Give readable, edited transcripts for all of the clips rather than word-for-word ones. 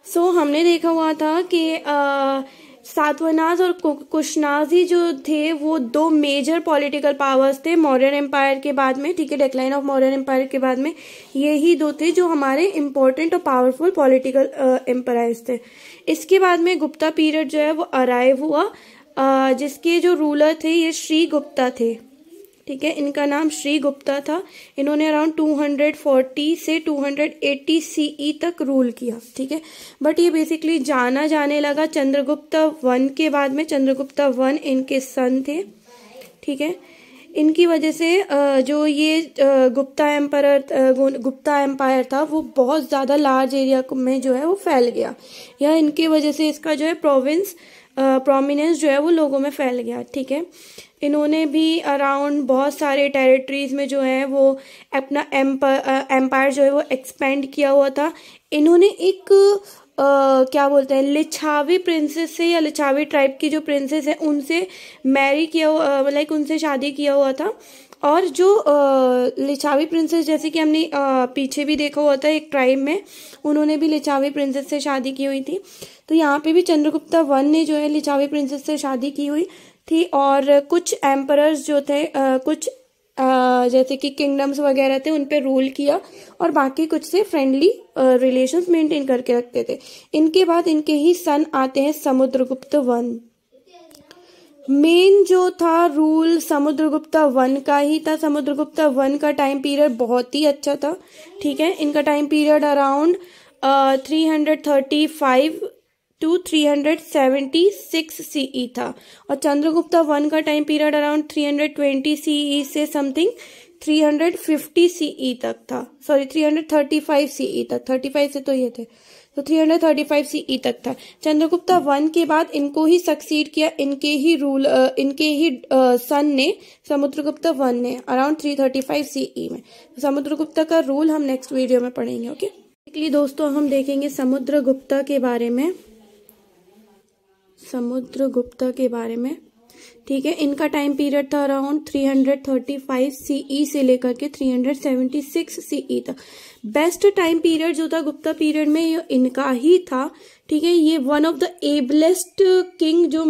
हमने देखा हुआ था कि सातवाहनाज और कुशनाजी जो थे वो दो मेजर पॉलिटिकल पावर्स थे मौर्यन एम्पायर के बाद में, ठीक है, डिक्लाइन ऑफ मौर्यन एम्पायर के बाद में यही दो थे जो हमारे इम्पोर्टेंट और पावरफुल पॉलिटिकल एम्पायर्स थे। इसके बाद में गुप्ता पीरियड जो है वो अराइव हुआ, जिसके जो रूलर थे ये श्री गुप्ता थे, ठीक है, इनका नाम श्री गुप्ता था। इन्होंने अराउंड 240 से 280 सीई तक रूल किया, ठीक है। बट ये बेसिकली जाना जाने लगा चंद्रगुप्ता वन के बाद में। चंद्रगुप्ता वन इनके सन थे, ठीक है। इनकी वजह से जो ये गुप्ता एम्पायर था वो बहुत ज़्यादा लार्ज एरिया में जो है वो फैल गया, या इनकी वजह से इसका जो है प्रोमिनेंस जो है वो लोगों में फैल गया, ठीक है। इन्होंने भी अराउंड बहुत सारे टेरिटरीज में जो है वो अपना एम्पायर जो है वो एक्सपेंड किया हुआ था। इन्होंने एक क्या बोलते हैं लिच्छावी प्रिंसेस से, या लिच्छावी ट्राइब की जो प्रिंसेस है उनसे मैरी किया हुआ, लाइक उनसे शादी किया हुआ था। और जो लिच्छावी प्रिंसेस, जैसे कि हमने पीछे भी देखा हुआ था एक ट्राइब में, उन्होंने भी लिच्छावी प्रिंसेस से शादी की हुई थी। तो यहाँ पे भी चंद्रगुप्ता वन ने जो है लिच्छावी प्रिंसेस से शादी की हुई थी। और कुछ एम्परर्स जो थे, कुछ जैसे कि किंगडम्स वगैरह थे उन पे रूल किया, और बाकी कुछ से फ्रेंडली रिलेशंस मेंटेन करके रखते थे। इनके बाद इनके ही सन आते हैं समुद्रगुप्त वन। मेन जो था रूल समुद्रगुप्ता वन का ही था। समुद्रगुप्ता वन का टाइम पीरियड बहुत ही अच्छा था, ठीक है। इनका time period around 335 to 376 CE था, और चंद्रगुप्ता वन का टाइम पीरियड अराउंड 320 सीई से समथिंग 350 सीई तक था, सॉरी 335 सीई तक, 35 से तो ये थे, तो 335 सीई तक था। चंद्रगुप्ता वन के बाद इनको ही सक्सीड किया इनके ही सन ने, समुद्रगुप्ता वन ने, अराउंड 335 सीई में। समुद्रगुप्ता का रूल हम नेक्स्ट वीडियो में पढ़ेंगे, ओके। बेसिकली दोस्तों हम देखेंगे समुद्रगुप्ता के बारे में, ठीक है। इनका टाइम पीरियड था अराउंड 335 सीई से लेकर के 376 सीई तक। बेस्ट टाइम पीरियड जो था गुप्ता पीरियड में ये इनका ही था, ठीक है। ये one of the ablest king जो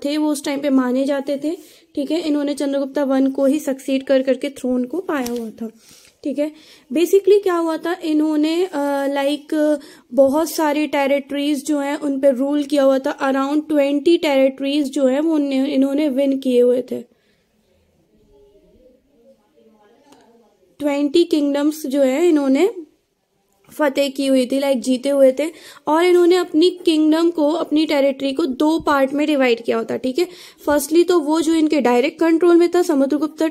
थे वो उस टाइम पे माने जाते थे, ठीक है। इन्होंने चंद्रगुप्ता वन को ही सक्सीड कर करके थ्रोन को पाया हुआ था, ठीक है। बेसिकली क्या हुआ था, इन्होंने बहुत सारी टेरिटरीज जो हैं उन पे रूल किया हुआ था। अराउंड 20 टेरिटरीज जो है वो इन्होंने विन किए हुए थे। 20 किंगडम्स जो है इन्होंने फतेह की हुई थी, लाइक जीते हुए थे। और इन्होंने अपनी किंगडम को, अपनी टेरिटरी को दो पार्ट में डिवाइड किया होता, ठीक है। फर्स्टली तो वो जो इनके डायरेक्ट कंट्रोल में था समुद्रगुप्ता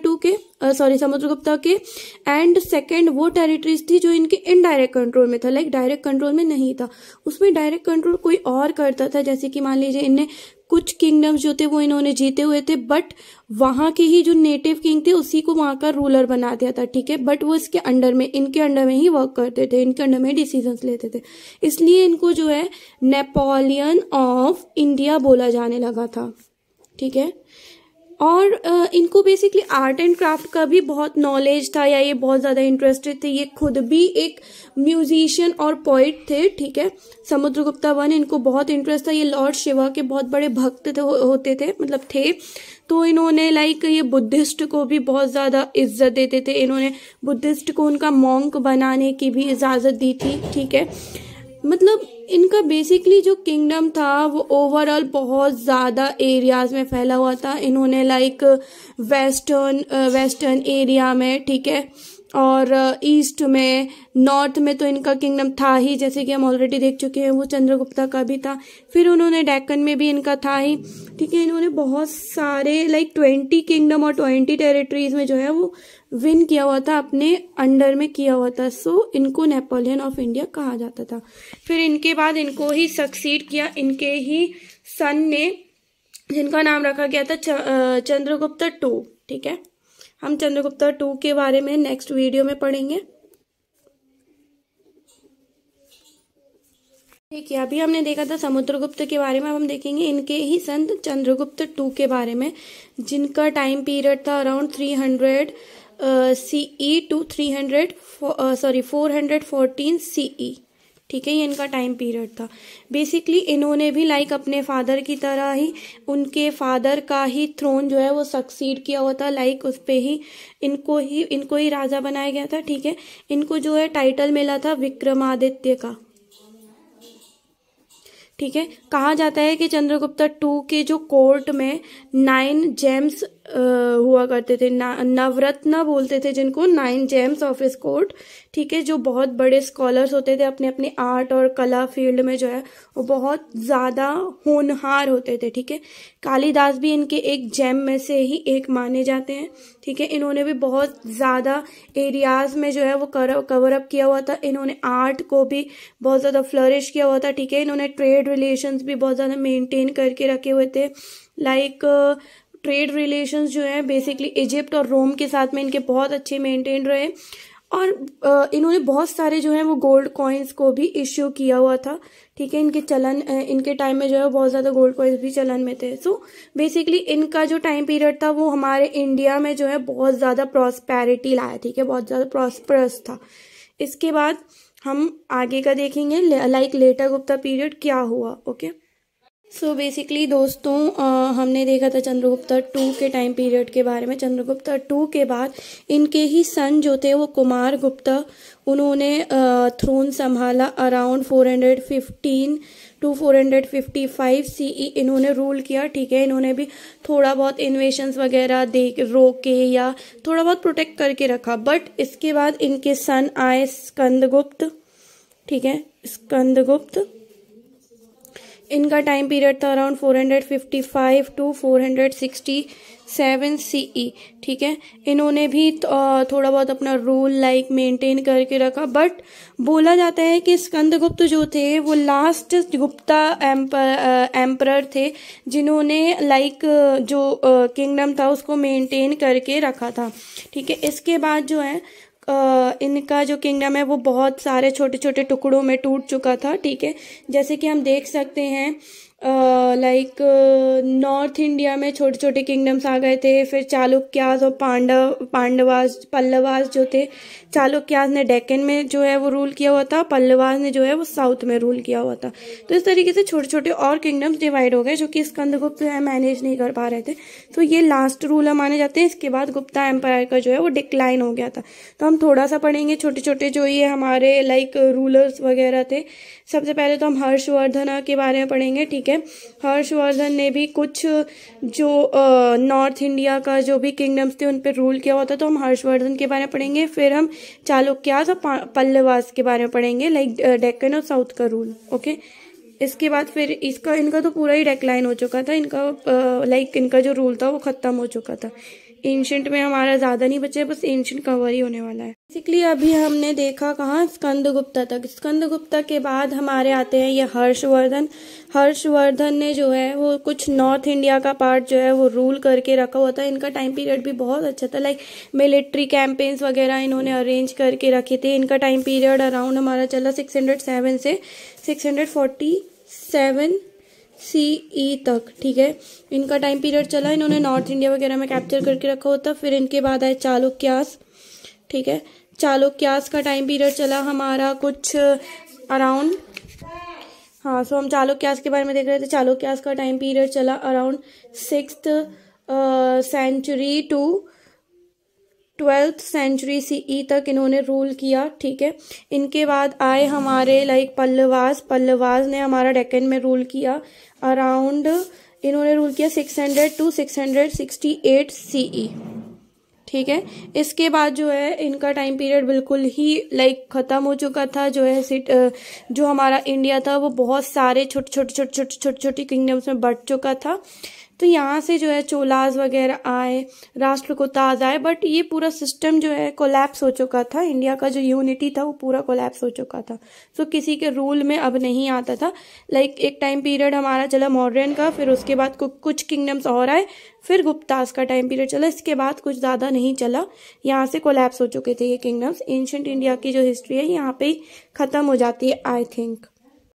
के, एंड सेकंड वो टेरिटरीज थी जो इनके इनडायरेक्ट कंट्रोल में था, लाइक डायरेक्ट कंट्रोल में नहीं था। उसमें डायरेक्ट कंट्रोल कोई और करता था, जैसे कि मान लीजिए इनने कुछ किंगडम्स जो थे वो इन्होंने जीते हुए थे, बट वहां के ही जो नेटिव किंग थे उसी को वहां का रूलर बना दिया था, ठीक है। बट वो इनके अंडर में ही वर्क करते थे, इनके अंडर में डिसीजंस लेते थे। इसलिए इनको जो है नेपोलियन ऑफ इंडिया बोला जाने लगा था, ठीक है। और इनको बेसिकली आर्ट एंड क्राफ्ट का भी बहुत नॉलेज था, या ये बहुत ज्यादा इंटरेस्टेड थे। ये खुद भी एक म्यूजिशियन और पोइट थे, ठीक है। समुद्रगुप्ता वन, इनको बहुत इंटरेस्ट था। ये लॉर्ड शिवा के बहुत बड़े भक्त होते थे, मतलब थे। तो इन्होंने ये बुद्धिस्ट को भी बहुत ज्यादा इज्जत देते थे। इन्होंने बुद्धिस्ट को उनका मॉन्क बनाने की भी इजाजत दी थी, ठीक है। मतलब इनका बेसिकली जो किंगडम था वो ओवरऑल बहुत ज्यादा एरियाज में फैला हुआ था। इन्होंने वेस्टर्न एरिया में, ठीक है, और ईस्ट में, नॉर्थ में तो इनका किंगडम था ही, जैसे कि हम ऑलरेडी देख चुके हैं, वो चंद्रगुप्ता का भी था। फिर उन्होंने डेक्कन में भी इनका था ही, ठीक है। इन्होंने बहुत सारे 20 किंगडम और 20 टेरिटरीज में जो है वो विन किया हुआ था, अपने अंडर में किया हुआ था। सो इनको नेपोलियन ऑफ इंडिया कहा जाता था। फिर इनके बाद इनको ही सक्सीड किया इनके ही सन ने, जिनका नाम रखा गया था चंद्रगुप्ता टू, ठीक है। हम चंद्रगुप्ता टू के बारे में नेक्स्ट वीडियो में पढ़ेंगे, ठीक है। अभी हमने देखा था समुद्रगुप्त के बारे में, अब हम देखेंगे इनके ही सन चंद्रगुप्त टू के बारे में, जिनका टाइम पीरियड था अराउंड 300 सीई टू 414 सीई, ठीक है, ये इनका टाइम पीरियड था। बेसिकली इन्होंने भी लाइक अपने फादर की तरह ही उनके फादर का ही थ्रोन जो है वो सक्सीड किया हुआ था, लाइक उस पे ही इनको ही राजा बनाया गया था। ठीक है, इनको जो है टाइटल मिला था विक्रमादित्य का। ठीक है, कहा जाता है कि चंद्रगुप्ता 2 के जो कोर्ट में 9 जेम्स हुआ करते थे, नवरत्न बोलते थे जिनको, 9 जेम्स ऑफ हिस कोर्ट। ठीक है, जो बहुत बड़े स्कॉलर्स होते थे, अपने अपने आर्ट और कला फील्ड में जो है वो बहुत ज़्यादा होनहार होते थे। ठीक है, कालिदास भी इनके एक जेम में से ही एक माने जाते हैं। ठीक है, इन्होंने भी बहुत ज़्यादा एरियाज में जो है वो कवर अप किया हुआ था। इन्होंने आर्ट को भी बहुत ज़्यादा फ्लरिश किया हुआ था। ठीक है, इन्होंने ट्रेड रिलेशंस भी बहुत ज़्यादा मेंटेन करके रखे हुए थे। लाइक ट्रेड रिलेशंस जो है बेसिकली इजिप्ट और रोम के साथ में इनके बहुत अच्छे मेंटेन रहे। और इन्होंने बहुत सारे जो है वो गोल्ड कॉइन्स को भी इश्यू किया हुआ था। ठीक है, इनके टाइम में जो है बहुत ज़्यादा गोल्ड कॉइन्स भी चलन में थे। सो बेसिकली इनका जो टाइम पीरियड था वो हमारे इंडिया में जो है बहुत ज़्यादा प्रॉस्पेरिटी लाया। ठीक है, बहुत ज़्यादा प्रॉस्परस था। इसके बाद हम आगे का देखेंगे, लाइक लेटर गुप्ता पीरियड क्या हुआ। ओके, सो बेसिकली दोस्तों हमने देखा था चंद्रगुप्ता 2 के टाइम पीरियड के बारे में। चंद्रगुप्ता 2 के बाद इनके ही सन जो थे वो कुमार गुप्ता, उन्होंने थ्रोन संभाला अराउंड 415 टू 455 सीई इन्होंने रूल किया। ठीक है, इन्होंने भी थोड़ा बहुत इन्वेशंस वगैरह रोके या थोड़ा बहुत प्रोटेक्ट करके रखा। बट इसके बाद इनके सन आए स्कंदगुप्त। ठीक है, स्कंदगुप्त, इनका टाइम पीरियड था अराउंड 455 टू 467 सीई। ठीक है, इन्होंने भी थोड़ा बहुत अपना रूल लाइक मेंटेन करके रखा। बट बोला जाता है कि स्कंदगुप्त जो थे वो लास्ट गुप्ता एम्परर थे जिन्होंने लाइक जो किंगडम था उसको मेंटेन करके रखा था। ठीक है, इसके बाद जो है इनका जो किंगडम है वो बहुत सारे छोटे छोटे टुकड़ों में टूट चुका था। ठीक है, जैसे कि हम देख सकते हैं लाइक नॉर्थ इंडिया में छोटे छोटे किंगडम्स आ गए थे। फिर चालुक्यास और पल्लवास जो थे, चालुक्यास ने डेक्कन में जो है वो रूल किया हुआ था, पल्लवास ने जो है वो साउथ में रूल किया हुआ था। तो इस तरीके से छोटे छोटे और किंगडम्स डिवाइड हो गए जो कि स्कंदगुप्त जो है मैनेज नहीं कर पा रहे थे। तो ये लास्ट रूलर माने जाते हैं। इसके बाद गुप्ता एम्पायर का जो है वो डिक्लाइन हो गया था। तो हम थोड़ा सा पढ़ेंगे छोटे छोटे जो ये हमारे लाइक रूलर्स वगैरह थे। सबसे पहले तो हम हर्षवर्धन के बारे में पढ़ेंगे। ठीक है, हर्षवर्धन ने भी कुछ जो नॉर्थ इंडिया का जो भी किंगडम्स थे उन पे रूल किया हुआ था। तो हम हर्षवर्धन के बारे में पढ़ेंगे। फिर हम चालुक्यास और पल्लवास के बारे में पढ़ेंगे, लाइक डेक्कन और साउथ का रूल। ओके, इसके बाद फिर इनका तो पूरा ही डिक्लाइन हो चुका था। इनका जो रूल था वो खत्म हो चुका था। एंशिएंट में हमारा ज्यादा नहीं बचे, बस एंशिएंट कवर ही होने वाला है। बेसिकली अभी हमने देखा कहाँ, स्कंदगुप्ता तक। स्कंदगुप्ता के बाद हमारे आते हैं ये हर्षवर्धन। हर्षवर्धन ने जो है वो कुछ नॉर्थ इंडिया का पार्ट जो है वो रूल करके रखा हुआ था। इनका टाइम पीरियड भी बहुत अच्छा था, लाइक मिलिट्री कैंपेन्स वगैरह इन्होंने अरेंज करके रखे थे। इनका टाइम पीरियड अराउंड हमारा चला 607 से 647 सीई तक। ठीक है, इनका टाइम पीरियड चला। इन्होंने नॉर्थ इंडिया वगैरह में कैप्चर करके रखा होता। फिर इनके बाद आए चालुक्यास। ठीक है, चालुक्यास का टाइम पीरियड चला हमारा कुछ अराउंड, सो हम चालुक्यास के बारे में देख रहे थे। चालुक्यास का टाइम पीरियड चला around 6th century to 12th century CE तक इन्होंने रूल किया। ठीक है, इनके बाद आए हमारे लाइक पल्लवास ने हमारा डेक्कन में रूल किया अराउंड, इन्होंने रूल किया 600 टू 668 सीई। ठीक है, इसके बाद जो है इनका टाइम पीरियड बिल्कुल ही लाइक खत्म हो चुका था। जो है जो हमारा इंडिया था वो बहुत सारे छोटे किंगडम्स में बट चुका था। तो यहाँ से जो है चोलास वगैरह आए, राष्ट्रकूटास आए, बट ये पूरा सिस्टम जो है कोलैप्स हो चुका था। इंडिया का जो यूनिटी था वो पूरा कोलैप्स हो चुका था। सो किसी के रूल में अब नहीं आता था। लाइक एक टाइम पीरियड हमारा चला मौर्यन का, फिर उसके बाद कुछ किंगडम्स और आए, फिर गुप्तास का टाइम पीरियड चला। इसके बाद कुछ ज़्यादा नहीं चला, यहाँ से कोलैप्स हो चुके थे ये किंगडम्स। एंशिएंट इंडिया की जो हिस्ट्री है यहाँ पे ही खत्म हो जाती है आई थिंक।